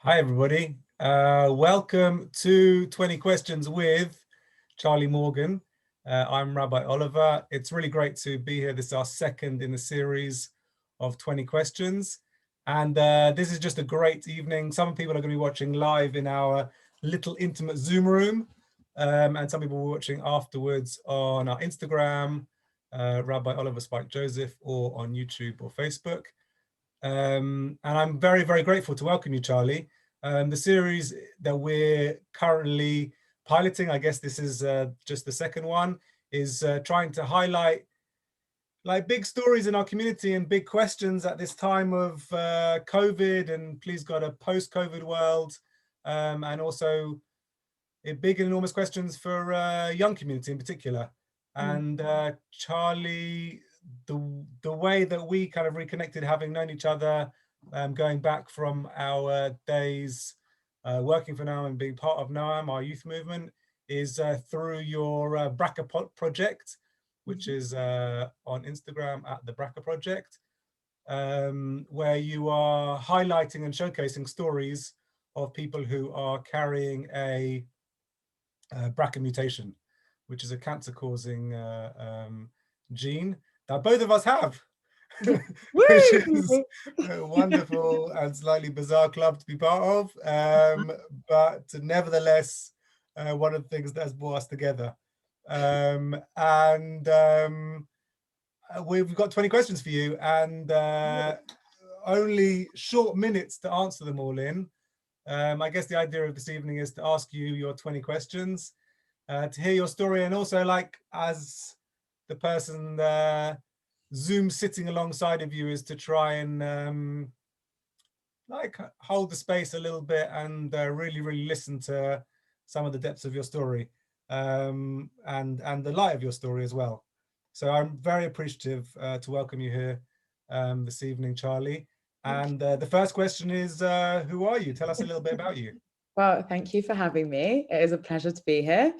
Hi, everybody. Welcome to 20 Questions with Charlie Morgan. I'm Rabbi Oliver. It's really great to be here. This is our second in the series of 20 Questions. And this is just a great evening. Some people are going to be watching live in our little intimate Zoom room. And some people are watching afterwards on our Instagram, Rabbi Oliver Spike Joseph, or on YouTube or Facebook. And I'm very, very grateful to welcome you, Charlie. The series that we're currently piloting, I guess this is just the second one, is trying to highlight like big stories in our community and big questions at this time of COVID and please God, a post-COVID world, and also big and enormous questions for young community in particular. And Charlie, the way that we kind of reconnected, having known each other, going back from our days working for Noam and being part of Noam, our youth movement, is through your BRAC project, which is on Instagram at the BRAC project, where you are highlighting and showcasing stories of people who are carrying a BRCA mutation, which is a cancer-causing gene that both of us have, which is a wonderful and slightly bizarre club to be part of, but nevertheless, one of the things that has brought us together. We've got 20 questions for you, and only short minutes to answer them all in. I guess the idea of this evening is to ask you your 20 questions, to hear your story, and also, like, as the person Zoom sitting alongside of you, is to try and like hold the space a little bit and really, really listen to some of the depths of your story, and the light of your story as well. So I'm very appreciative to welcome you here this evening, Charlie. And the first question is, who are you? Tell us a little bit about you. Well, thank you for having me. It is a pleasure to be here.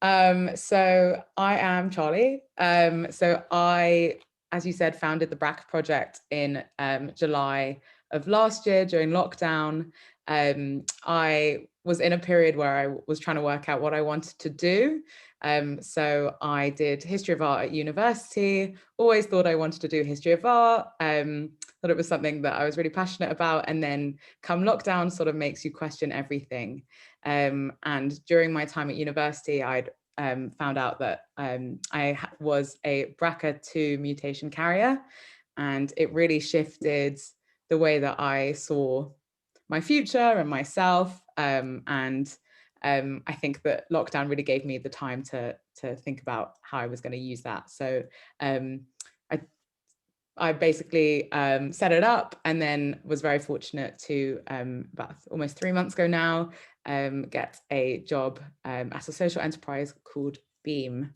So I am Charlie. So I, as you said, founded the BRAC project in July of last year during lockdown. I was in a period where I was trying to work out what I wanted to do. So I did history of art at university, always thought I wanted to do history of art. Thought it was something that I was really passionate about. And then come lockdown sort of makes you question everything. And during my time at university, I'd found out that I was a BRCA2 mutation carrier, and it really shifted the way that I saw my future and myself. I think that lockdown really gave me the time to think about how I was going to use that. So I basically set it up, and then was very fortunate to, about almost 3 months ago now, get a job at a social enterprise called Beam,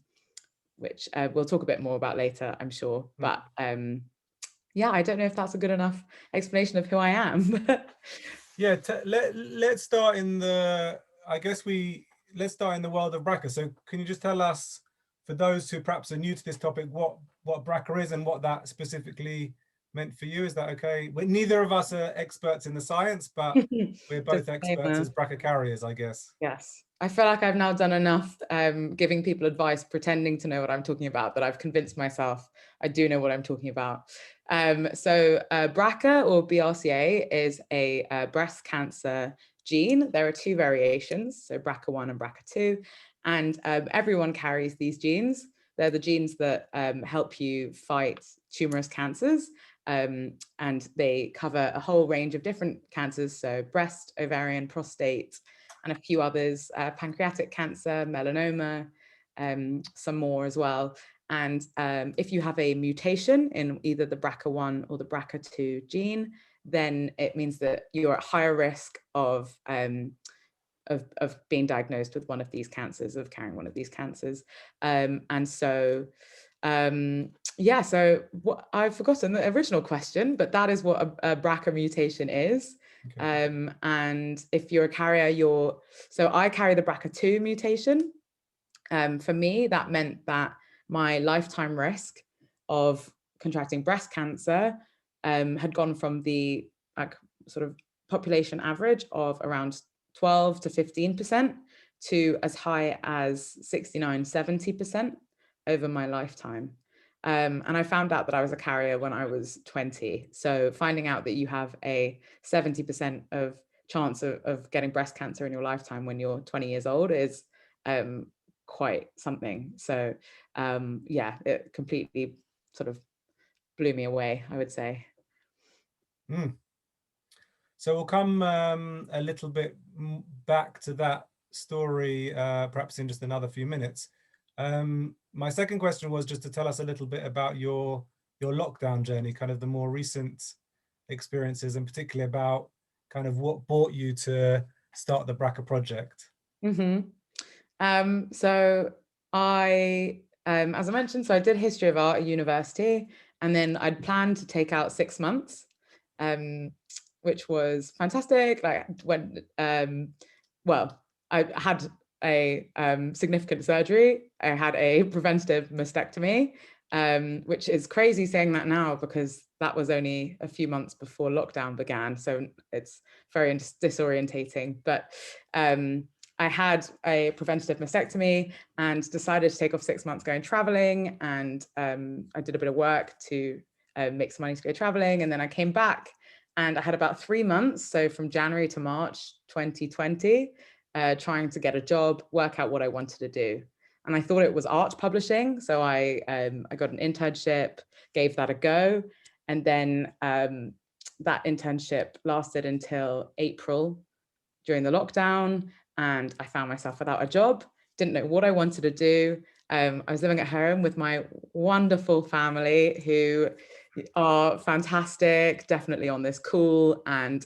which we'll talk a bit more about later, I'm sure. But yeah, I don't know if that's a good enough explanation of who I am. Yeah, let's start in the, let's start in the world of BRCA. So can you just tell us, for those who perhaps are new to this topic, what BRCA is and what that specifically meant for you? Is that okay? Neither of us are experts in the science, but we're both experts as BRCA carriers, I guess. Yes. I feel like I've now done enough giving people advice, pretending to know what I'm talking about, that I've convinced myself I do know what I'm talking about. So BRCA, or BRCA, is a breast cancer gene. There are two variations, so BRCA1 and BRCA2, and everyone carries these genes. They're the genes that help you fight tumorous cancers, and they cover a whole range of different cancers, so breast, ovarian, prostate, and a few others, pancreatic cancer, melanoma, some more as well. And if you have a mutation in either the BRCA1 or the BRCA2 gene, then it means that you're at higher risk of being diagnosed with one of these cancers, of carrying one of these cancers. Yeah, so I've forgotten the original question, but that is what a BRCA mutation is. Okay. And if you're a carrier, so I carry the BRCA2 mutation. For me, that meant that my lifetime risk of contracting breast cancer had gone from the sort of population average of around 12 to 15% to as high as 69, 70% over my lifetime. And I found out that I was a carrier when I was 20. So finding out that you have a 70% of chance of getting breast cancer in your lifetime when you're 20 years old is quite something. So yeah, it completely sort of blew me away, I would say. So we'll come a little bit back to that story, perhaps in just another few minutes. My second question was just to tell us a little bit about your lockdown journey, kind of the more recent experiences, and particularly about kind of what brought you to start the BRAC project. So I, as I mentioned, so I did history of art at university, and then I'd planned to take out 6 months, which was fantastic. Like when, well, I had a significant surgery. I had a preventative mastectomy, which is crazy saying that now because that was only a few months before lockdown began. So it's very disorientating, but I had a preventative mastectomy and decided to take off 6 months going traveling. And I did a bit of work to make some money to go traveling. And then I came back and I had about 3 months. So from January to March 2020, trying to get a job, work out what I wanted to do. And I thought it was art publishing. So I got an internship, gave that a go. And then that internship lasted until April during the lockdown. And I found myself without a job, didn't know what I wanted to do. I was living at home with my wonderful family who are fantastic, definitely on this cool, and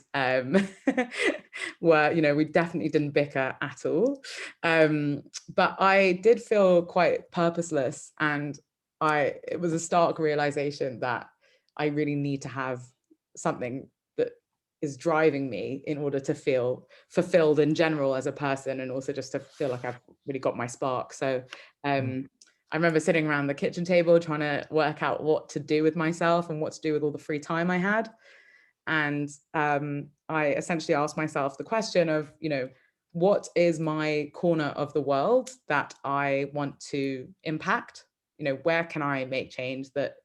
were, you know, we definitely didn't bicker at all. But I did feel quite purposeless, and it was a stark realization that I really need to have something that is driving me in order to feel fulfilled in general as a person, and also just to feel like I've really got my spark. So I remember sitting around the kitchen table trying to work out what to do with myself and what to do with all the free time I had. And I essentially asked myself the question of, you know, what is my corner of the world that I want to impact? You know, where can I make change that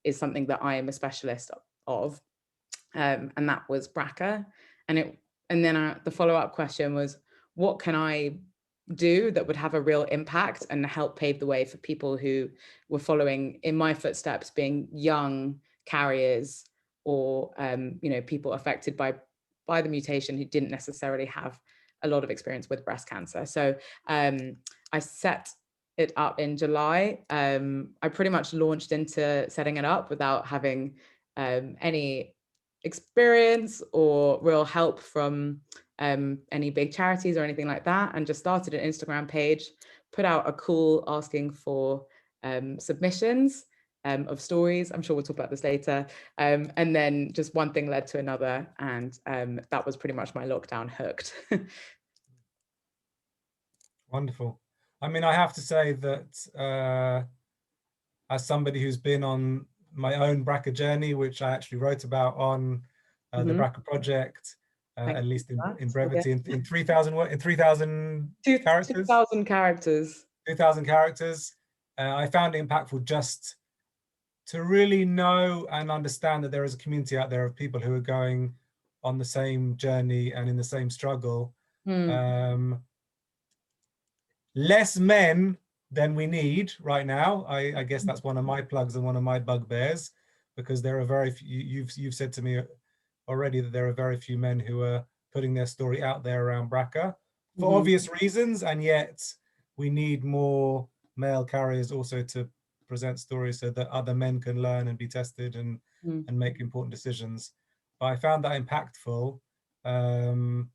is something that I am a specialist of? And that was BRCA. And then the follow-up question was, what can I do that would have a real impact and help pave the way for people who were following in my footsteps, being young carriers or you know, people affected by the mutation who didn't necessarily have a lot of experience with breast cancer. So I set it up in July. I pretty much launched into setting it up without having any experience or real help from any big charities or anything like that, and just started an Instagram page, put out a call asking for submissions of stories. I'm sure we'll talk about this later. And then just one thing led to another, and that was pretty much my lockdown hooked. Wonderful. I mean, I have to say that as somebody who's been on my own BRCA journey, which I actually wrote about on the BRCA project, at least in brevity, in 3,000 characters. 2,000 characters. 2,000 characters. I found it impactful just to really know and understand that there is a community out there of people who are going on the same journey and in the same struggle. Less men than we need right now. I guess that's one of my plugs and one of my bugbears, because there are very few, you've said to me already that there are very few men who are putting their story out there around BRCA for obvious reasons, and yet we need more male carriers also to present stories so that other men can learn and be tested and make important decisions. But I found that impactful and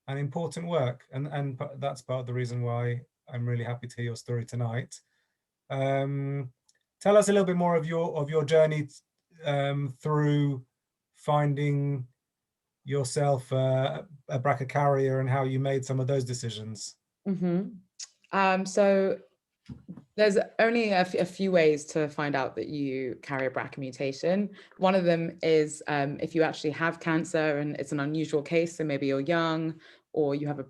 important work, and that's part of the reason why I'm really happy to hear your story tonight. Tell us a little bit more of your journey through finding yourself a BRCA carrier and how you made some of those decisions. So There's only a few ways to find out that you carry a BRCA mutation. One of them is if you actually have cancer and it's an unusual case, so maybe you're young or you have a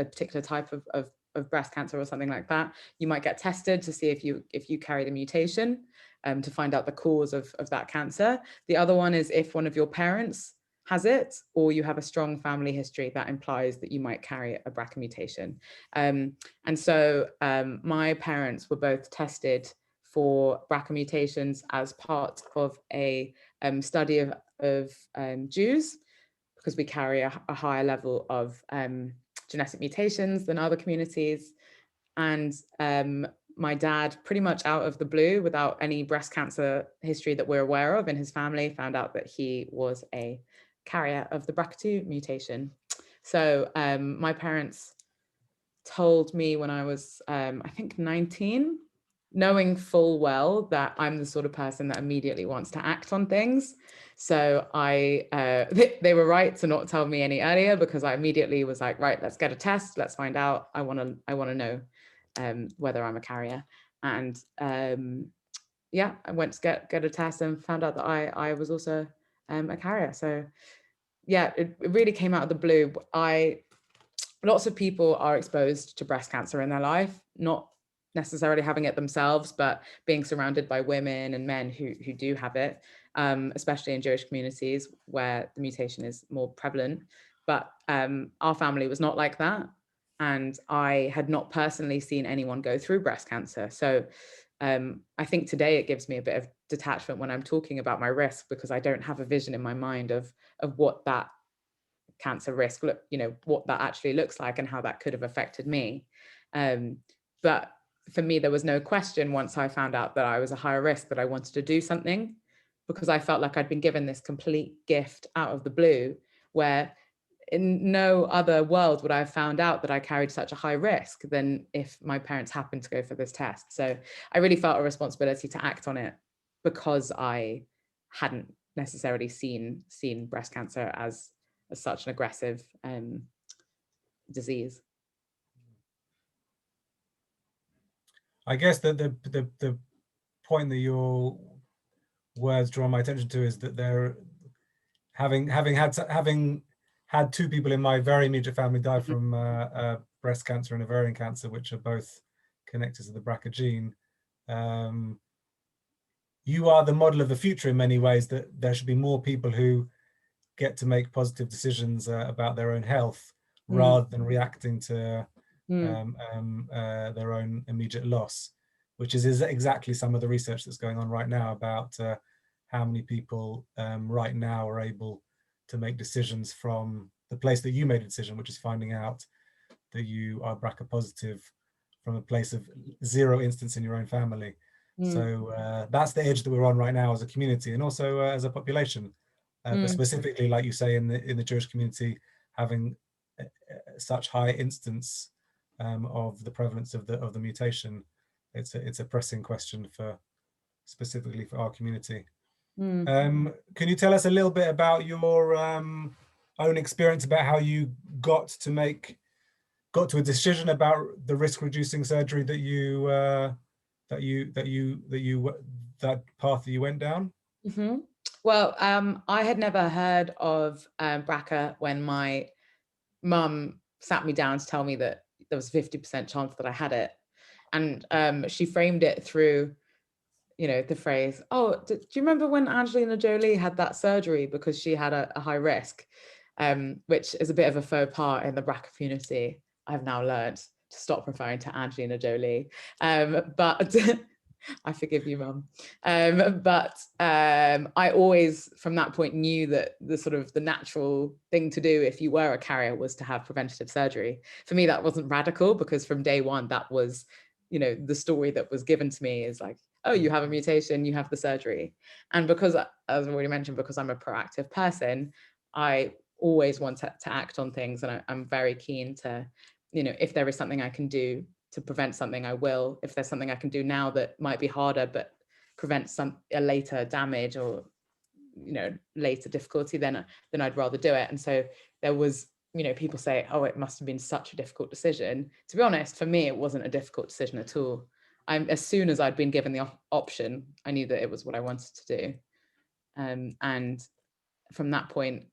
particular type of breast cancer or something like that, you might get tested to see if you carry the mutation to find out the cause of that cancer. The other one is if one of your parents has it, or you have a strong family history that implies that you might carry a BRCA mutation. And so my parents were both tested for BRCA mutations as part of a study of Jews, because we carry a higher level of genetic mutations than other communities. And my dad, pretty much out of the blue, without any breast cancer history that we're aware of in his family, found out that he was a carrier of the BRCA2 mutation. So my parents told me when I was, I think 19, knowing full well that I'm the sort of person that immediately wants to act on things. So they were right to not tell me any earlier, because I immediately was like, right, let's get a test. Let's find out. I want to know whether I'm a carrier. And yeah, I went to get a test and found out that I was also a carrier. So yeah, it really came out of the blue. Lots of people are exposed to breast cancer in their life, not necessarily having it themselves, but being surrounded by women and men who do have it, especially in Jewish communities where the mutation is more prevalent. But our family was not like that. And I had not personally seen anyone go through breast cancer. So I think today it gives me a bit of detachment when I'm talking about my risk, because I don't have a vision in my mind of what that cancer risk what that actually looks like and how that could have affected me. But for me, there was no question once I found out that I was a higher risk that I wanted to do something, because I felt like I'd been given this complete gift out of the blue, where in no other world would I have found out that I carried such a high risk than if my parents happened to go for this test. So I really felt a responsibility to act on it, because I hadn't necessarily seen breast cancer as such an aggressive disease. I guess that the point that your words draw my attention to is that they're having had two people in my very immediate family die from breast cancer and ovarian cancer, which are both connected to the BRCA gene. You are the model of the future in many ways, that there should be more people who get to make positive decisions about their own health rather than reacting to their own immediate loss, which is exactly some of the research that's going on right now about how many people right now are able to make decisions from the place that you made a decision, which is finding out that you are BRCA positive from a place of zero instance in your own family. So that's the edge that we're on right now as a community, and also as a population. But specifically, like you say, in the Jewish community, having such high instance of the prevalence of the mutation, it's a pressing question specifically for our community. Can you tell us a little bit about your own experience, about how you got to a decision about the risk reducing surgery that path that you went down? Well, I had never heard of BRCA when my mum sat me down to tell me that there was a 50% chance that I had it. And she framed it through, the phrase, oh, do you remember when Angelina Jolie had that surgery because she had a high risk, which is a bit of a faux pas in the BRCA community. I've now learned to stop referring to Angelina Jolie, but I forgive you, Mum. But I always, from that point, knew that the natural thing to do if you were a carrier was to have preventative surgery. For me, that wasn't radical, because from day one, that was, the story that was given to me is like, oh, you have a mutation, you have the surgery. And because, as I already mentioned, because I'm a proactive person, I always want to act on things. And I'm very keen to, if there is something I can do to prevent something, I will. If there's something I can do now that might be harder, but prevent a later damage or, later difficulty, then I'd rather do it. And so there was, people say, oh, it must have been such a difficult decision. To be honest, for me, it wasn't a difficult decision at all. as soon as I'd been given the option, I knew that it was what I wanted to do. And from that point,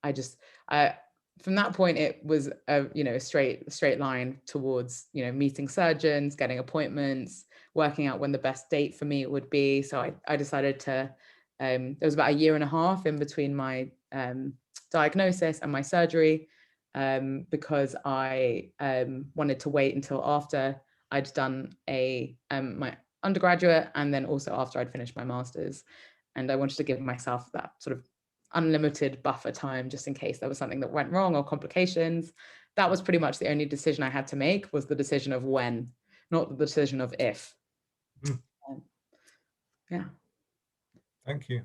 from that point, it was a straight line towards meeting surgeons, getting appointments, working out when the best date for me would be. So I decided to. There was about a year and a half in between my diagnosis and my surgery, because I wanted to wait until after I'd done my undergraduate, and then also after I'd finished my master's, and I wanted to give myself that sort of unlimited buffer time just in case there was something that went wrong or complications. That was pretty much the only decision I had to make, was the decision of when, not the decision of if. Yeah. Thank you.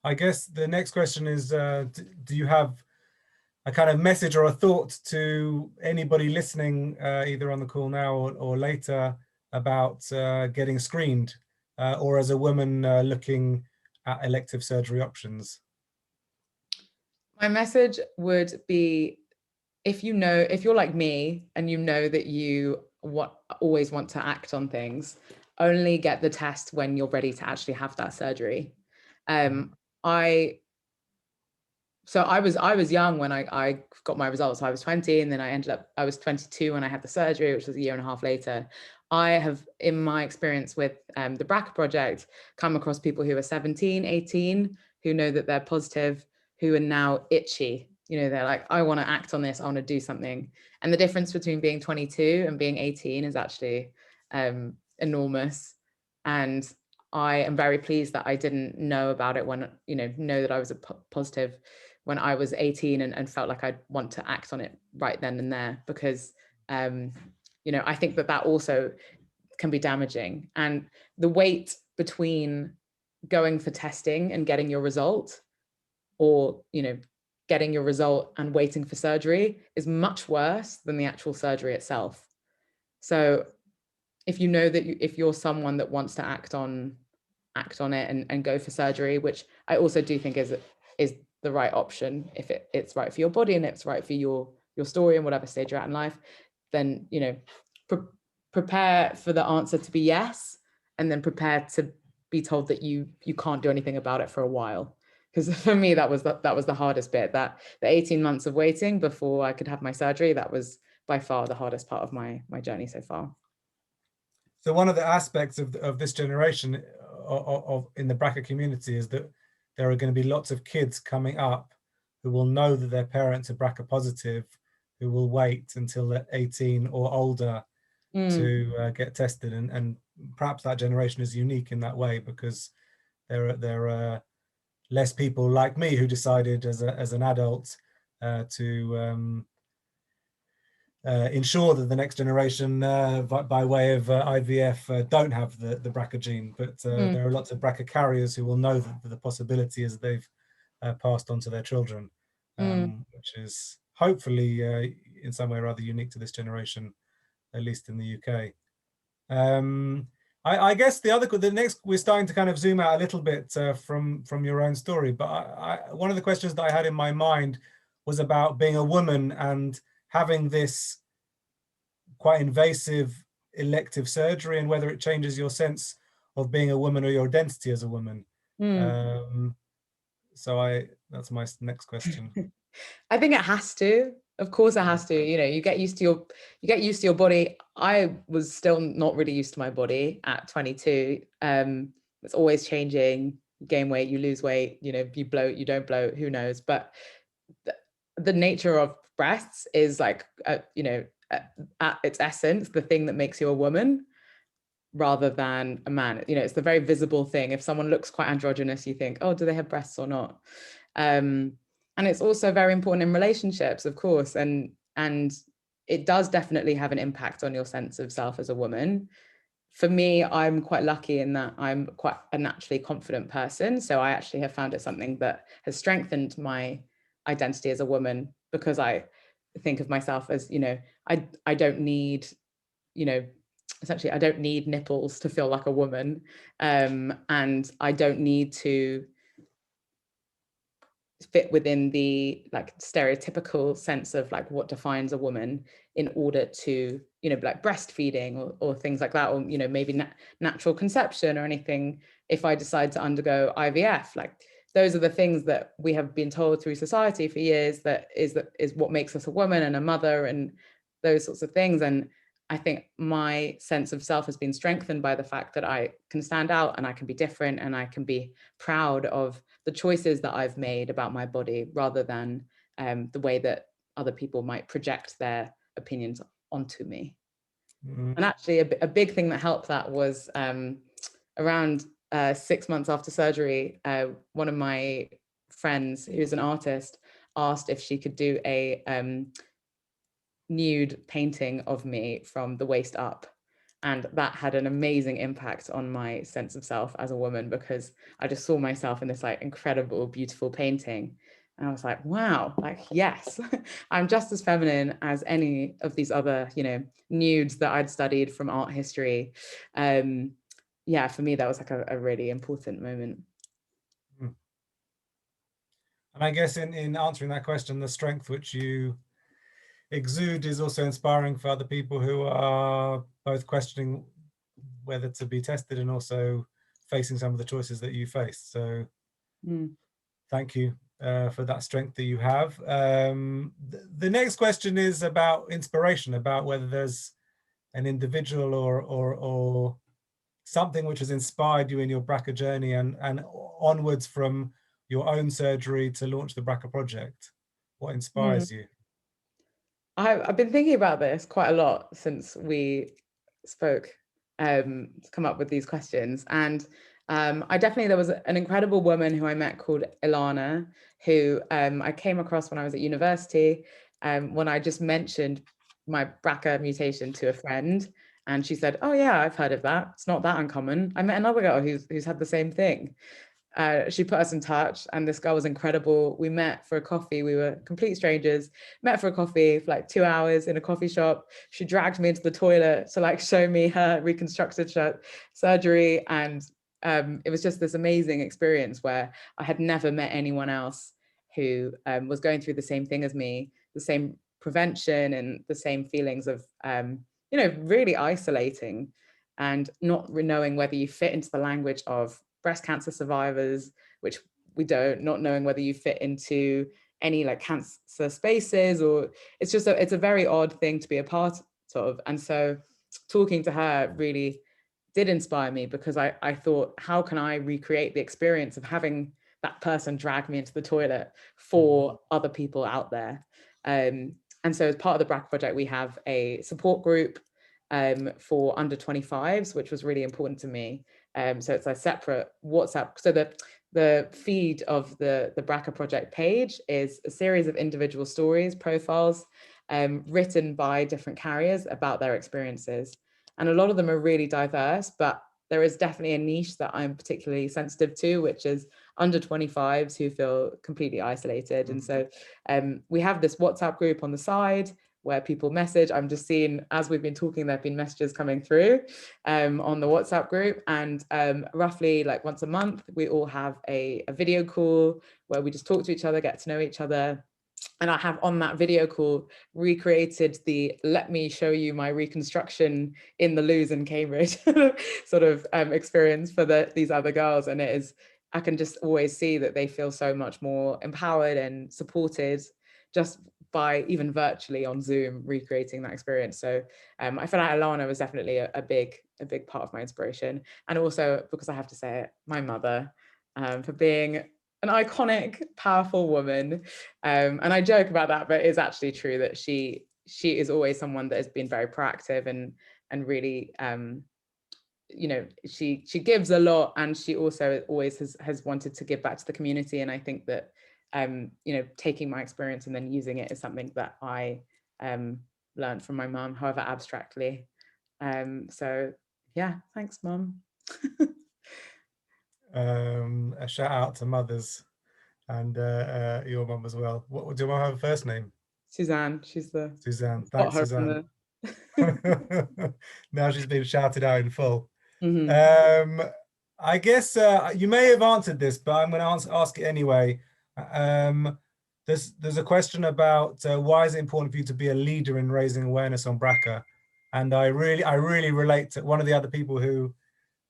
I guess the next question is, do you have a kind of message or a thought to anybody listening, either on the call now or later, about getting screened, or as a woman looking at elective surgery options? My message would be, if you're like me and you know that you always want to act on things, only get the test when you're ready to actually have that surgery. I was young when I got my results. I was 20, and then I was 22 when I had the surgery, which was a year and a half later. I have, in my experience with the BRAC project, come across people who are 17, 18, who know that they're positive, who are now itchy. They're like, I want to act on this, I want to do something. And the difference between being 22 and being 18 is actually enormous. And I am very pleased that I didn't know about it know that I was positive when I was 18, and felt like I'd want to act on it right then and there, because I think that also can be damaging. And the wait between going for testing and getting your result, or getting your result and waiting for surgery, is much worse than the actual surgery itself. So if you know that if you're someone that wants to act on it and go for surgery, which I also do think is the right option, if it's right for your body and it's right for your story and whatever stage you're at in life, then prepare for the answer to be yes, and then prepare to be told that you can't do anything about it for a while. Because for me, that was the hardest bit. That the 18 months of waiting before I could have my surgery, that was by far the hardest part of my journey so far. So one of the aspects of this generation in the BRCA community is that there are going to be lots of kids coming up who will know that their parents are BRCA positive, who will wait until they're 18 or older to get tested. And perhaps that generation is unique in that way, because there are less people like me who decided as an adult to ensure that the next generation, by way of IVF, don't have the BRCA gene. But there are lots of BRCA carriers who will know that the possibility is they've passed on to their children, which is hopefully in some way rather unique to this generation, at least in the UK. I guess the next, we're starting to kind of zoom out a little bit from your own story, but one of the questions that I had in my mind was about being a woman and having this quite invasive elective surgery, and whether it changes your sense of being a woman or your identity as a woman. So that's my next question. I think it has to. Of course it has to. You get used to your body. I was still not really used to my body at 22. It's always changing. You gain weight, you lose weight, you bloat, you don't bloat, who knows? But the nature of breasts is like, at its essence, the thing that makes you a woman rather than a man. It's the very visible thing. If someone looks quite androgynous, you think, oh, do they have breasts or not? And it's also very important in relationships, of course. And it does definitely have an impact on your sense of self as a woman. For me, I'm quite lucky in that I'm quite a naturally confident person. So I actually have found it something that has strengthened my identity as a woman, because I think of myself as, I don't need, essentially, I don't need nipples to feel like a woman. And I don't need to fit within the like stereotypical sense of like what defines a woman in order to, you know, like breastfeeding or things like that, or, you know, maybe natural conception or anything. If I decide to undergo IVF, like those are the things that we have been told through society for years that is what makes us a woman and a mother and those sorts of things. And I think my sense of self has been strengthened by the fact that I can stand out and I can be different and I can be proud of the choices that I've made about my body, rather than the way that other people might project their opinions onto me. And actually a big thing that helped that was around 6 months after surgery, one of my friends who's an artist asked if she could do a nude painting of me from the waist up. And that had an amazing impact on my sense of self as a woman, because I just saw myself in this like incredible, beautiful painting. And I was like, wow, like, yes, I'm just as feminine as any of these other, you know, nudes that I'd studied from art history. Yeah, for me, that was like a really important moment. And I guess in answering that question, the strength which you exude is also inspiring for other people who are both questioning whether to be tested and also facing some of the choices that you face. So thank you for that strength that you have. The next question is about inspiration, about whether there's an individual or something which has inspired you in your BRCA journey and onwards from your own surgery to launch the BRCA project. What inspires you? I've been thinking about this quite a lot since we spoke to come up with these questions. And there was an incredible woman who I met called Ilana, who I came across when I was at university, when I just mentioned my BRCA mutation to a friend. And she said, oh yeah, I've heard of that. It's not that uncommon. I met another girl who's had the same thing. She put us in touch, and this girl was incredible. We met for a coffee. We were complete strangers, met for a coffee for like 2 hours in a coffee shop. She dragged me into the toilet to like show me her reconstructive surgery. And it was just this amazing experience where I had never met anyone else who was going through the same thing as me, the same prevention and the same feelings of, you know, really isolating and not knowing whether you fit into the language of breast cancer survivors, which we don't, not knowing whether you fit into any like cancer spaces, or it's a very odd thing to be a part of. And so talking to her really did inspire me, because I thought, how can I recreate the experience of having that person drag me into the toilet for other people out there? And so as part of the BRAC project, we have a support group for under 25s, which was really important to me. So it's a separate WhatsApp. So the feed of the BRCA project page is a series of individual stories, profiles, written by different carriers about their experiences. And a lot of them are really diverse, but there is definitely a niche that I'm particularly sensitive to, which is under 25s who feel completely isolated. And so we have this WhatsApp group on the side where people message. I'm just seeing, as we've been talking, there have been messages coming through on the WhatsApp group. And roughly like once a month, we all have a video call where we just talk to each other, get to know each other. And I have on that video call recreated the "let me show you my reconstruction in the loos in Cambridge" sort of experience for these other girls. And it is, I can just always see that they feel so much more empowered and supported just by even virtually on Zoom recreating that experience. So I feel like Alana was definitely a big part of my inspiration. And also, because I have to say it, my mother, for being an iconic, powerful woman. And I joke about that, but it's actually true that she is always someone that has been very proactive and really, you know, she gives a lot, and she also always has wanted to give back to the community. And I think that, you know, taking my experience and then using it is something that I learned from my mum, however abstractly. So yeah, thanks, Mum. A shout out to mothers and your mum as well. What do you want to have a first name? Suzanne. She's the Suzanne. Thanks, Suzanne. Now she's been shouted out in full. I guess you may have answered this, but I'm going to ask it anyway. There's a question about why is it important for you to be a leader in raising awareness on BRCA? And I really relate to one of the other people who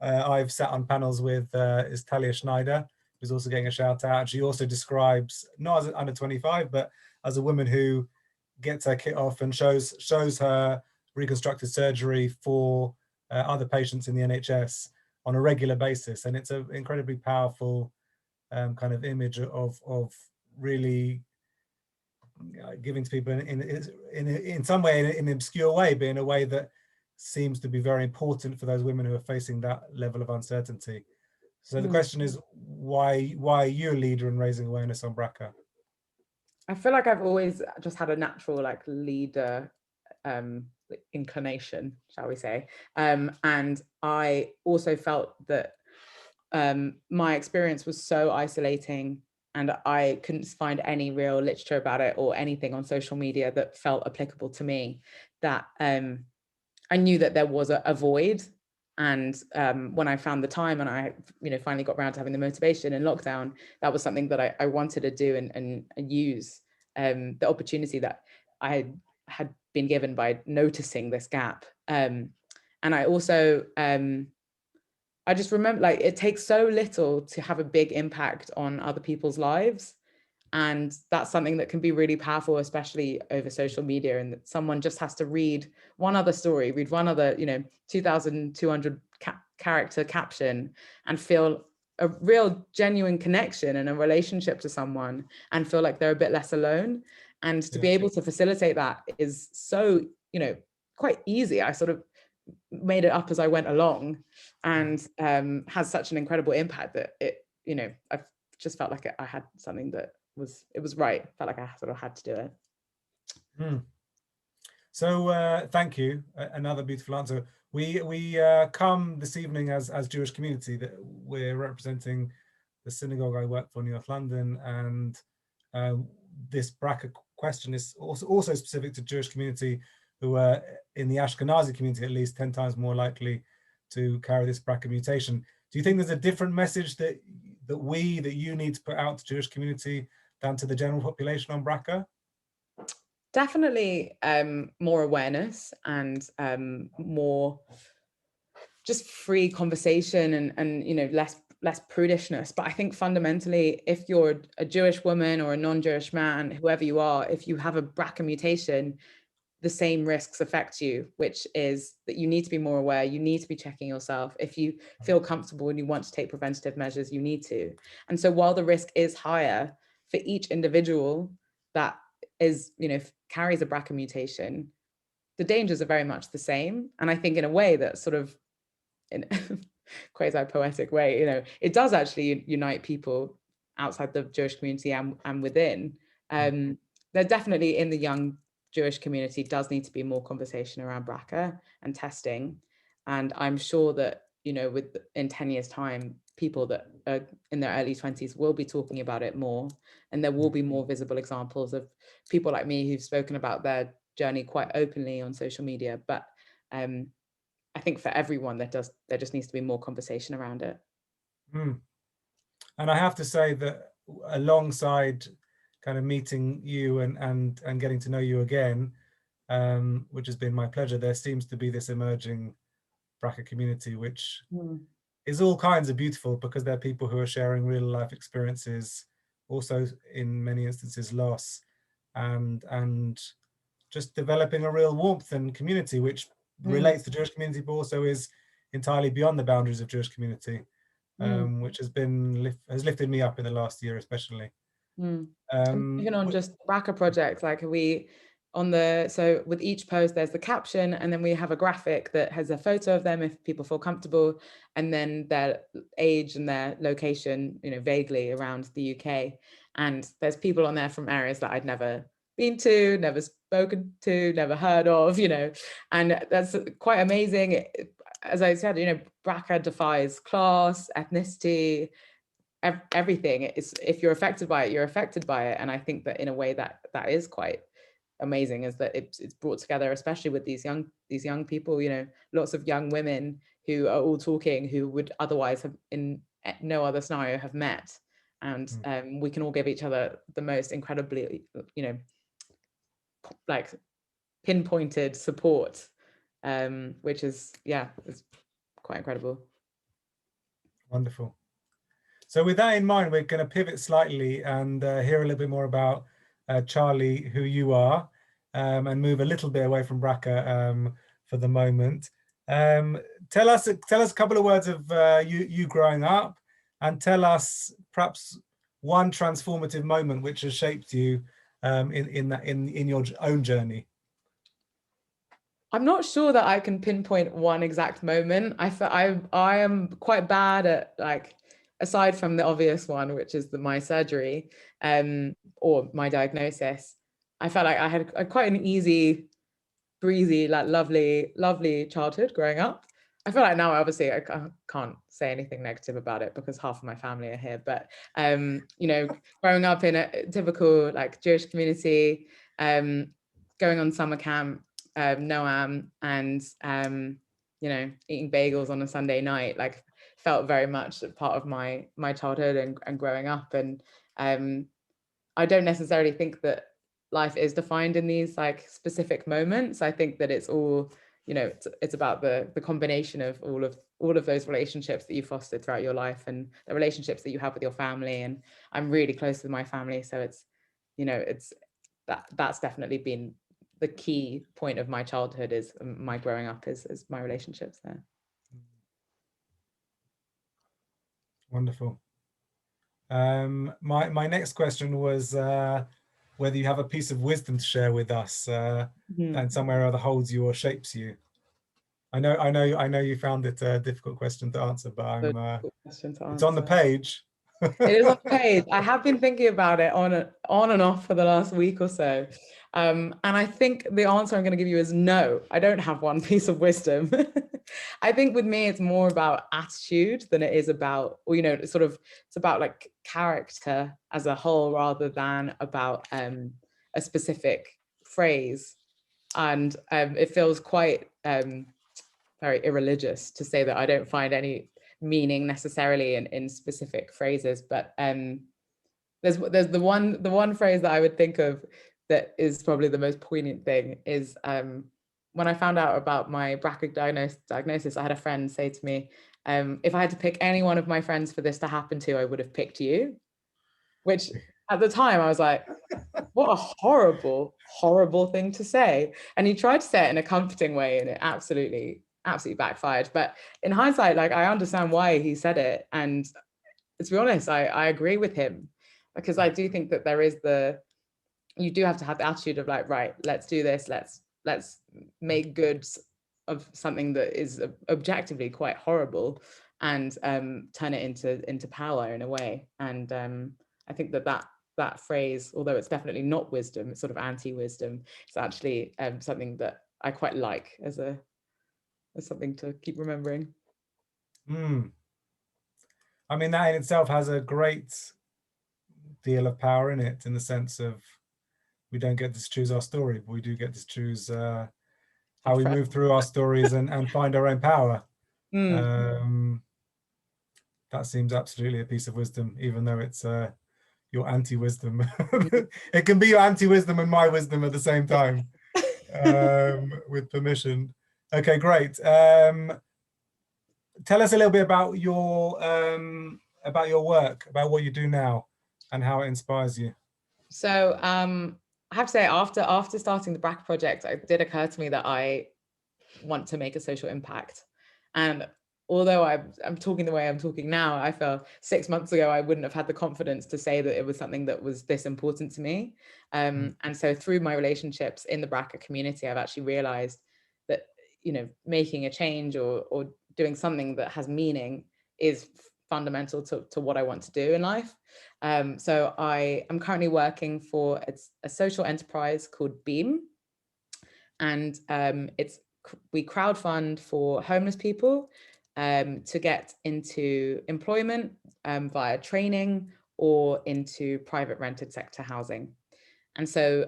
I've sat on panels with is Talia Schneider, who's also getting a shout out. And she also describes, not as under 25, but as a woman who gets her kit off and shows her reconstructive surgery for other patients in the NHS on a regular basis. And it's an incredibly powerful kind of image of really giving to people in some way, in an obscure way, but in a way that seems to be very important for those women who are facing that level of uncertainty. So the question is, why are you a leader in raising awareness on BRCA? I feel like I've always just had a natural like leader inclination, shall we say. And I also felt that my experience was so isolating, and I couldn't find any real literature about it or anything on social media that felt applicable to me, that I knew that there was a void. And when I found the time and I finally got around to having the motivation in lockdown, that was something that I wanted to do and use the opportunity that I had been given by noticing this gap. And I also I just remember, like, it takes so little to have a big impact on other people's lives. And that's something that can be really powerful, especially over social media. And that someone just has to read one other story, read one other, 2,200 character caption, and feel a real genuine connection and a relationship to someone, and feel like they're a bit less alone. And to be able to facilitate that is so, quite easy. I sort of made it up as I went along, and has such an incredible impact that I've just felt like I had something that was right. Felt like I sort of had to do it. So thank you. Another beautiful answer. We come this evening as Jewish community, that we're representing the synagogue I work for in North London, and this BRCA question is also specific to Jewish community, who are in the Ashkenazi community at least 10 times more likely to carry this BRCA mutation. Do you think there's a different message that you need to put out to Jewish community than to the general population on BRCA? Definitely more awareness and more just free conversation and less prudishness. But I think fundamentally, if you're a Jewish woman or a non-Jewish man, whoever you are, if you have a BRCA mutation, the same risks affect you, which is that you need to be more aware. You need to be checking yourself. If you feel comfortable and you want to take preventative measures, you need to. And so while the risk is higher for each individual that is, carries a BRCA mutation, the dangers are very much the same. And I think in a way that sort of, in a quasi poetic way, it does actually unite people outside the Jewish community and within. There definitely, in the young Jewish community, does need to be more conversation around BRCA and testing. And I'm sure that, in 10 years' time, people that are in their early 20s will be talking about it more. And there will be more visible examples of people like me who've spoken about their journey quite openly on social media. But I think for everyone, there just needs to be more conversation around it. And I have to say that alongside kind of meeting you and getting to know you again, which has been my pleasure, there seems to be this emerging BRCA community, which is all kinds of beautiful, because there are people who are sharing real life experiences, also in many instances loss, and just developing a real warmth and community, which relates to Jewish community, but also is entirely beyond the boundaries of Jewish community, which has lifted me up in the last year, especially. Even on just BRCA projects, like so with each post, there's the caption, and then we have a graphic that has a photo of them if people feel comfortable, and then their age and their location, vaguely around the UK. And there's people on there from areas that I'd never been to, never spoken to, never heard of, and that's quite amazing. As I said, BRCA defies class, ethnicity, everything. It's, if you're affected by it, you're affected by it. And I think that in a way that is quite amazing, is that it's brought together, especially with these young people, lots of young women who are all talking, who would otherwise have in no other scenario have met. and we can all give each other the most incredibly, like pinpointed support, which is, it's quite incredible. Wonderful. So with that in mind, we're going to pivot slightly and hear a little bit more about Charlie, who you are, and move a little bit away from BRAC for the moment. Tell us a couple of words of you growing up, and tell us perhaps one transformative moment which has shaped you in your own journey. I'm not sure that I can pinpoint one exact moment. I am quite bad at, like, aside from the obvious one, which is my surgery, or my diagnosis, I felt like I had quite an easy, breezy, like lovely childhood growing up. I feel like now, obviously, I can't say anything negative about it because half of my family are here. But growing up in a typical, like, Jewish community, going on summer camp, Noam, and eating bagels on a Sunday night, like, felt very much a part of my childhood and growing up. And I don't necessarily think that life is defined in these, like, specific moments. I think that it's all, it's about the combination of all of those relationships that you fostered throughout your life and the relationships that you have with your family. And I'm really close with my family, so that's definitely been the key point of my childhood, is my growing up, is my relationships there. Wonderful. My next question was whether you have a piece of wisdom to share with us and somewhere or other holds you or shapes you. I know you found it a difficult question to answer, but it's on the page. It is on the page. I have been thinking about it on and off for the last week or so. And I think the answer I'm going to give you is no, I don't have one piece of wisdom. I think with me, it's more about attitude than it is about, it's about, like, character as a whole, rather than about a specific phrase. And it feels quite very irreligious to say that I don't find any meaning necessarily in specific phrases, but there's the one phrase that I would think of that is probably the most poignant thing is when I found out about my BRAC diagnosis, I had a friend say to me, if I had to pick any one of my friends for this to happen to, I would have picked you. Which at the time I was like, what a horrible thing to say. And he tried to say it in a comforting way, and it absolutely backfired. But in hindsight, like, I understand why he said it, and to be honest, I agree with him, because I do think that you do have to have the attitude of, like, right, let's do this, let's make good of something that is objectively quite horrible, and turn it into power in a way. And I think that phrase, although it's definitely not wisdom, it's sort of anti-wisdom, it's actually something that I quite like as something to keep remembering. I mean, that in itself has a great deal of power in it, in the sense of we don't get to choose our story, but we do get to choose how we move through our stories and find our own power. That seems absolutely a piece of wisdom, even though it's your anti-wisdom. It can be your anti-wisdom and my wisdom at the same time, with permission. Okay, great. Tell us a little bit about your work, about what you do now, and how it inspires you. So I have to say, after starting the BRAC project, it did occur to me that I want to make a social impact. And although I'm talking the way I'm talking now, I feel 6 months ago I wouldn't have had the confidence to say that it was something that was this important to me. And so through my relationships in the BRAC community, I've actually realized that, making a change or doing something that has meaning is fundamental to what I want to do in life. So I am currently working for a social enterprise called Beam. And we crowdfund for homeless people to get into employment via training or into private rented sector housing. And so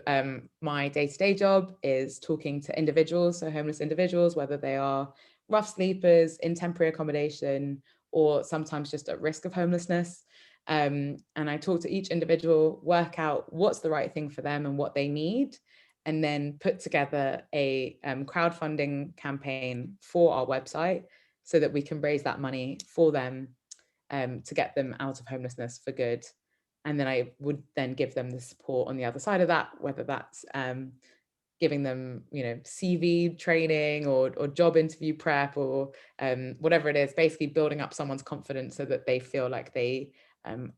my day-to-day job is talking to individuals, so homeless individuals, whether they are rough sleepers in temporary accommodation or sometimes just at risk of homelessness, And I talk to each individual, work out what's the right thing for them and what they need, and then put together a crowdfunding campaign for our website so that we can raise that money for them to get them out of homelessness for good. And then I would then give them the support on the other side of that, whether that's giving them, CV training or job interview prep or whatever it is, basically building up someone's confidence so that they feel like they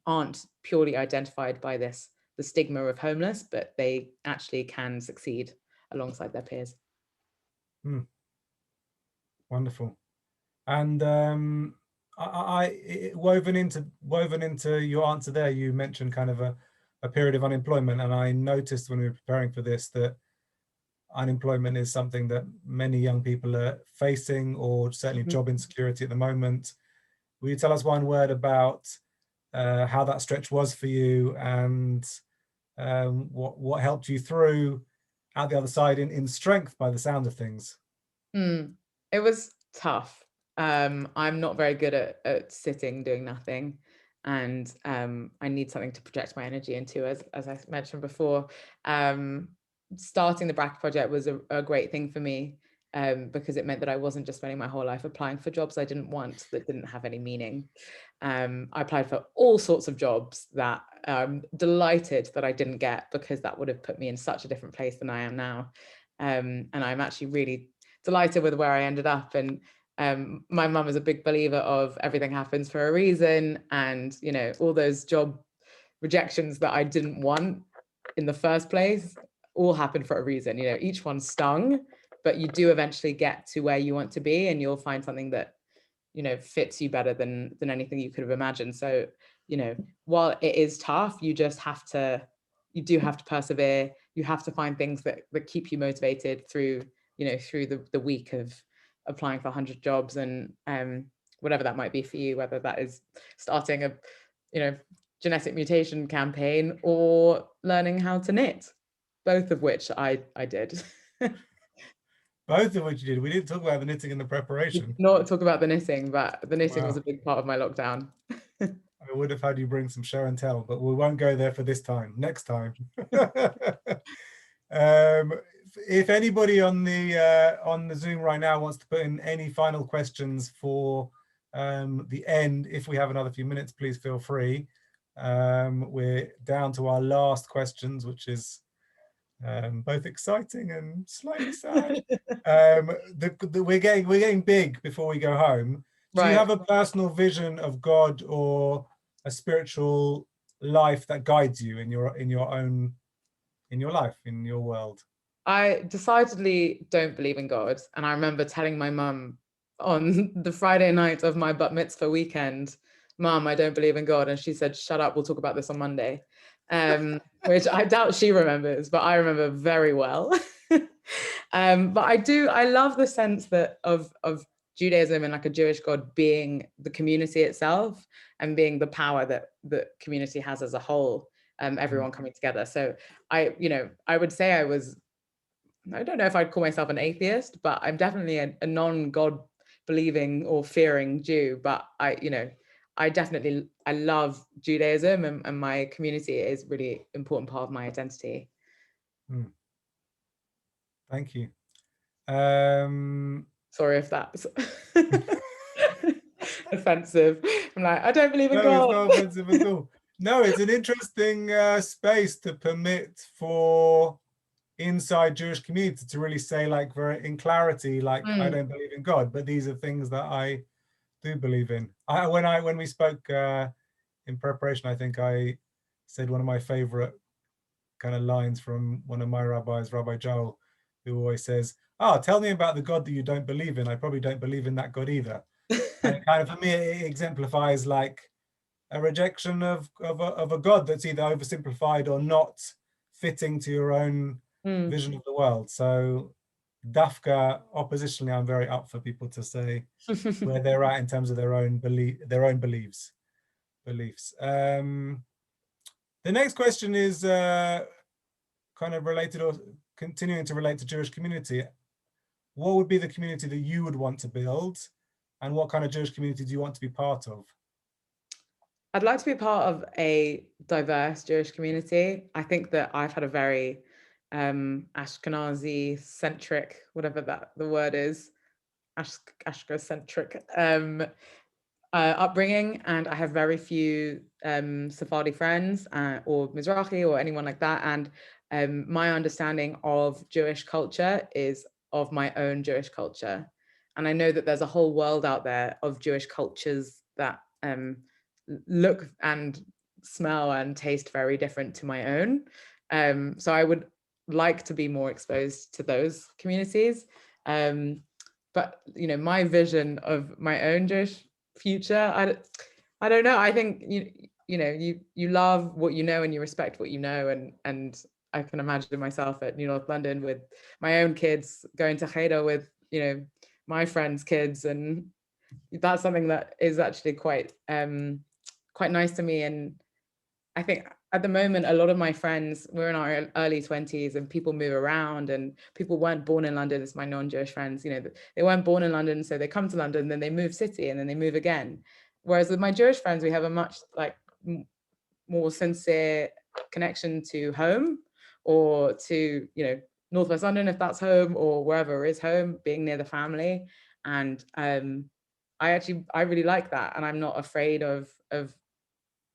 aren't purely identified by the stigma of homeless, but they actually can succeed alongside their peers. Wonderful. And woven into your answer there, you mentioned kind of a period of unemployment, and I noticed when we were preparing for this that unemployment is something that many young people are facing, or certainly job insecurity at the moment. Will you tell us one word about how that stretch was for you, and what helped you through out the other side in strength by the sound of things? It was tough. I'm not very good at sitting doing nothing, and I need something to project my energy into, as I mentioned before. Starting the BRAC project was a great thing for me, because it meant that I wasn't just spending my whole life applying for jobs I didn't want, that didn't have any meaning. I applied for all sorts of jobs that I'm delighted that I didn't get, because that would have put me in such a different place than I am now. And I'm actually really delighted with where I ended up. And my mum is a big believer of everything happens for a reason. And, all those job rejections that I didn't want in the first place all happened for a reason. Each one stung, but you do eventually get to where you want to be, and you'll find something that, fits you better than anything you could have imagined. So, while it is tough, you do have to persevere. You have to find things that keep you motivated through the week of applying for 100 jobs, and whatever that might be for you, whether that is starting a genetic mutation campaign or learning how to knit, both of which I did. Both of which you did. We didn't talk about the knitting and the preparation. Not talk about the knitting, but the knitting Wow. was a big part of my lockdown. I would have had you bring some show and tell, but we won't go there for this time. Next time. If anybody on the Zoom right now wants to put in any final questions for the end, if we have another few minutes, please feel free. We're down to our last questions, which is both exciting and slightly sad. We're getting big before we go home. Do you have a personal vision of God or a spiritual life that guides you in your life, in your world? I decidedly don't believe in God. And I remember telling my mum on the Friday night of my bat mitzvah weekend, "Mum, I don't believe in God." And she said, "Shut up, we'll talk about this on Monday." Which I doubt she remembers, but I remember very well. But I love the sense that of Judaism and like a Jewish God being the community itself, and being the power that the community has as a whole, everyone coming together. So I would say I don't know if I'd call myself an atheist, but I'm definitely a non-God believing or fearing Jew. But I love Judaism, and my community is a really important part of my identity. Thank you. Sorry if that's offensive. I'm like, I don't believe in God. No, it's not offensive at all. No, it's an interesting space to permit for inside Jewish community to really say, like, very in clarity, like, I don't believe in God, but these are things that I do believe in. When we spoke in preparation, I think I said one of my favorite kind of lines from one of my rabbis, Rabbi Joel, who always says, "Oh, tell me about the God that you don't believe in. I probably don't believe in that God either." And kind of for me, it exemplifies like a rejection of a God that's either oversimplified or not fitting to your own vision of the world. So Dafka, oppositionally, I'm very up for people to say where they're at in terms of their own beliefs. The next question is kind of related, or continuing to relate to Jewish community. What would be the community that you would want to build, and what kind of Jewish community do you want to be part of? I'd like to be part of a diverse Jewish community. I think that I've had a very Ashkenazi centric, whatever that the word is, Ashka centric upbringing, and I have very few Sephardi friends or Mizrahi or anyone like that. And my understanding of Jewish culture is of my own Jewish culture. And I know that there's a whole world out there of Jewish cultures that look and smell and taste very different to my own. So I would like to be more exposed to those communities. But my vision of my own Jewish future, I don't know. I think you love what you know and you respect what you know, and I can imagine myself at New North London with my own kids going to Cheder with my friends' kids, and that's something that is actually quite nice to me. And I think at the moment, a lot of my friends, we're in our early 20s and people move around, and people weren't born in London. It's my non-Jewish friends, they weren't born in London. So they come to London, then they move city, and then they move again. Whereas with my Jewish friends, we have a much more sincere connection to home, or to, Northwest London, if that's home, or wherever is home, being near the family. And I really like that. And I'm not afraid of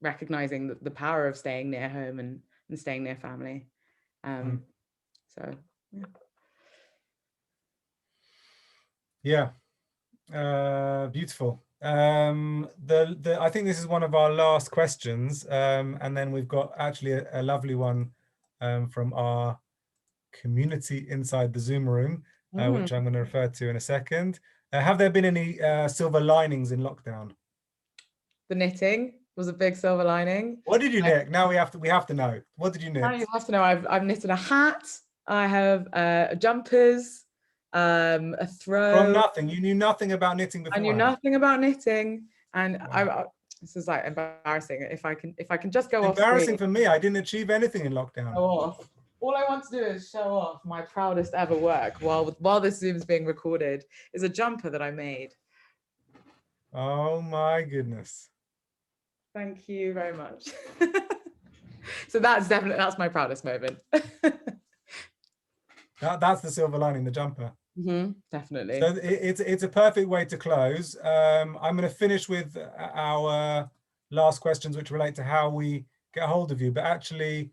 recognizing the power of staying near home and staying near family. So yeah, beautiful. I think this is one of our last questions, and then we've got actually a lovely one from our community inside the Zoom room, which I'm going to refer to in a second. Have there been any silver linings in lockdown? The knitting was a big silver lining. What did you knit? Now we have to know. What did you knit? Now you have to know. I've knitted a hat. I have jumpers, a throw. From nothing. You knew nothing about knitting before. I knew nothing about knitting, and wow. This is like embarrassing. If I can just go off. Embarrassing for me. I didn't achieve anything in lockdown. Go off. All I want to do is show off my proudest ever work while this Zoom is being recorded. Is a jumper that I made. Oh my goodness. Thank you very much. So that's my proudest moment. That's the silver lining, the jumper. Definitely. So it's a perfect way to close. I'm going to finish with our last questions, which relate to how we get a hold of you. But actually,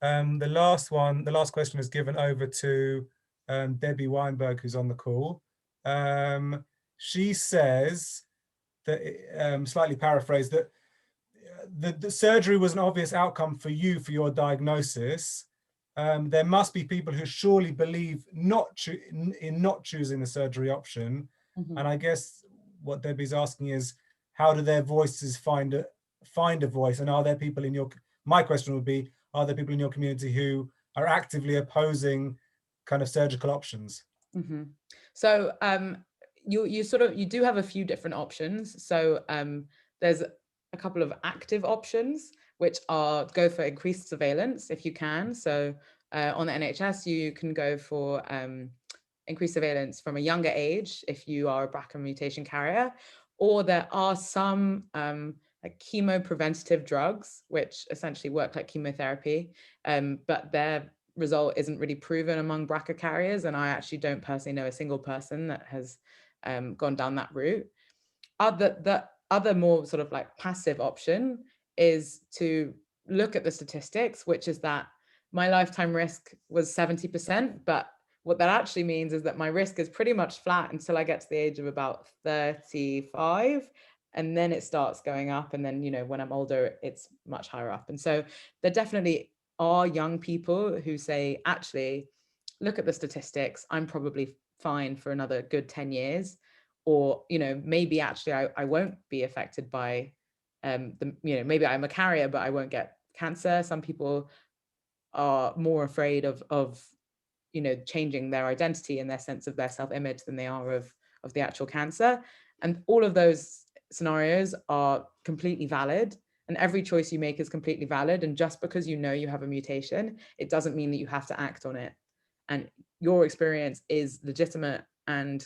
the last question is given over to Debbie Weinberg, who's on the call. She says that, slightly paraphrased, that the surgery was an obvious outcome for you for your diagnosis. There must be people who surely believe in not choosing the surgery option. And I guess what Debbie's asking is, how do their voices find a voice? And are there people in my question would be, are there people in your community who are actively opposing kind of surgical options? So you do have a few different options. So there's a couple of active options, which are go for increased surveillance if you can. So on the NHS, you can go for increased surveillance from a younger age if you are a BRCA mutation carrier, or there are some like chemo preventative drugs, which essentially work like chemotherapy, but their result isn't really proven among BRCA carriers. And I actually don't personally know a single person that has gone down that route. The other more sort of like passive option is to look at the statistics, which is that my lifetime risk was 70%, but what that actually means is that my risk is pretty much flat until I get to the age of about 35, and then it starts going up, and then when I'm older it's much higher up. And so there definitely are young people who say, actually, look at the statistics, I'm probably fine for another good 10 years. Or, maybe actually I won't be affected by maybe I'm a carrier, but I won't get cancer. Some people are more afraid of changing their identity and their sense of their self-image than they are of the actual cancer. And all of those scenarios are completely valid. And every choice you make is completely valid. And just because you have a mutation, it doesn't mean that you have to act on it. And your experience is legitimate and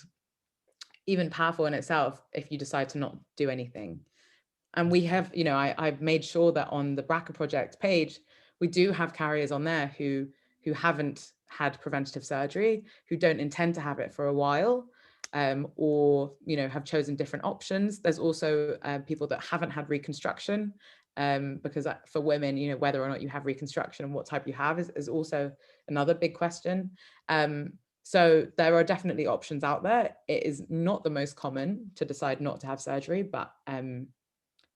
even powerful in itself if you decide to not do anything. And we have, you know, I've made sure that on the BRAC project page, we do have carriers on there who haven't had preventative surgery, who don't intend to have it for a while, or, you know, have chosen different options. There's also people that haven't had reconstruction, because for women, you know, whether or not you have reconstruction and what type you have is also another big question. So there are definitely options out there. It is not the most common to decide not to have surgery, but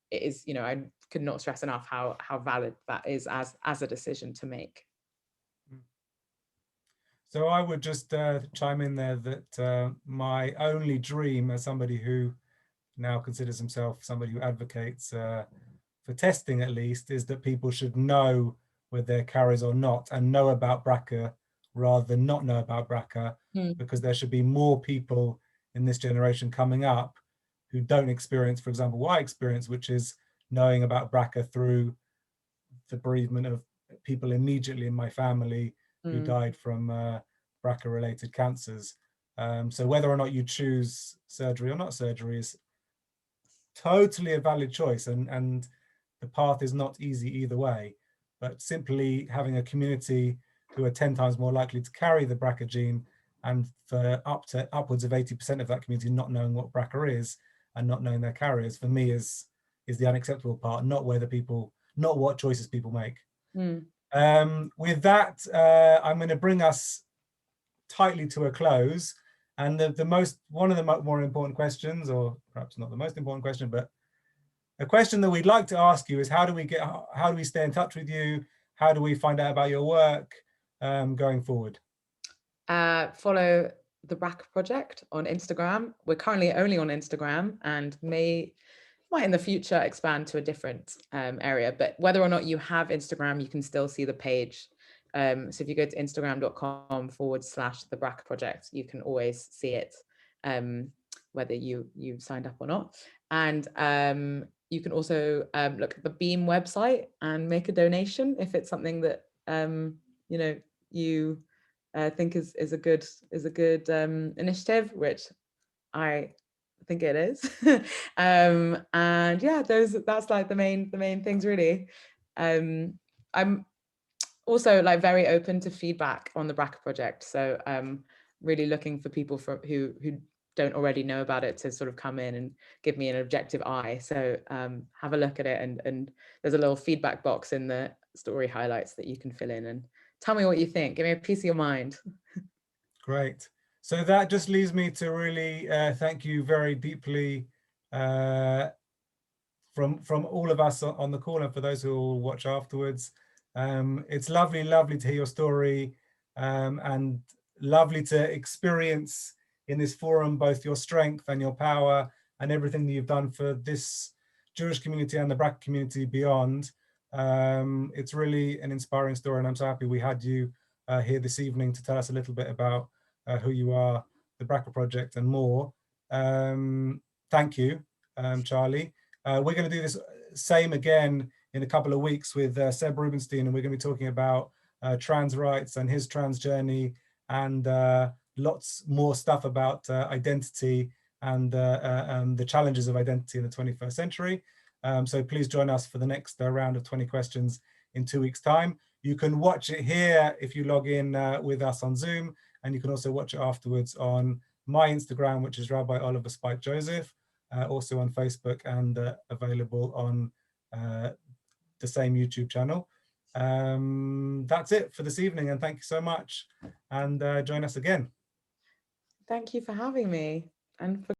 it is, you know, I could not stress enough how valid that is as a decision to make. So I would just chime in there that my only dream, as somebody who now considers himself somebody who advocates for testing at least, is that people should know whether they're carriers or not, and know about BRCA rather than not know about BRCA, because there should be more people in this generation coming up who don't experience, for example, what I experienced, which is knowing about BRCA through the bereavement of people immediately in my family who died from BRCA-related cancers. So whether or not you choose surgery or not surgery is totally a valid choice, and the path is not easy either way. But simply having a community who are 10 times more likely to carry the BRCA gene, and for upwards of 80% of that community not knowing what BRCA is and not knowing their carriers, for me is the unacceptable part, not what choices people make. With that, I'm going to bring us tightly to a close, and one of the more important questions, or perhaps not the most important question, but a question that we'd like to ask you is, how do we stay in touch with you? How do we find out about your work going forward? Follow the BRAC project on Instagram. We're currently only on Instagram, and might in the future expand to a different area, but whether or not you have Instagram, you can still see the page. So if you go to instagram.com/the BRAC project, you can always see it, whether you signed up or not. And you can also look at the Beam website and make a donation if it's something that you know, you think is a good initiative, which I think it is. And yeah, that's like the main things really. I'm also like very open to feedback on the BRCA project, so really looking for people who don't already know about it to sort of come in and give me an objective eye. So have a look at it, and there's a little feedback box in the story highlights that you can fill in and tell me what you think. Give me a piece of your mind. Great. So that just leads me to really thank you very deeply from all of us on the call, and for those who will watch afterwards. It's lovely to hear your story, and lovely to experience in this forum both your strength and your power and everything that you've done for this Jewish community and the BRAC community beyond. It's really an inspiring story, and I'm so happy we had you here this evening to tell us a little bit about who you are, the BRCA project, and more. Thank you, Charlie. We're going to do this same again in a couple of weeks with Seb Rubinstein, and we're going to be talking about trans rights and his trans journey, and lots more stuff about identity and the challenges of identity in the 21st century. So please join us for the next round of 20 questions in 2 weeks' time. You can watch it here if you log in with us on Zoom, and you can also watch it afterwards on my Instagram, which is Rabbi Oliver Spike Joseph, also on Facebook, and available on the same YouTube channel. That's it for this evening, and thank you so much, and join us again. Thank you for having me, and for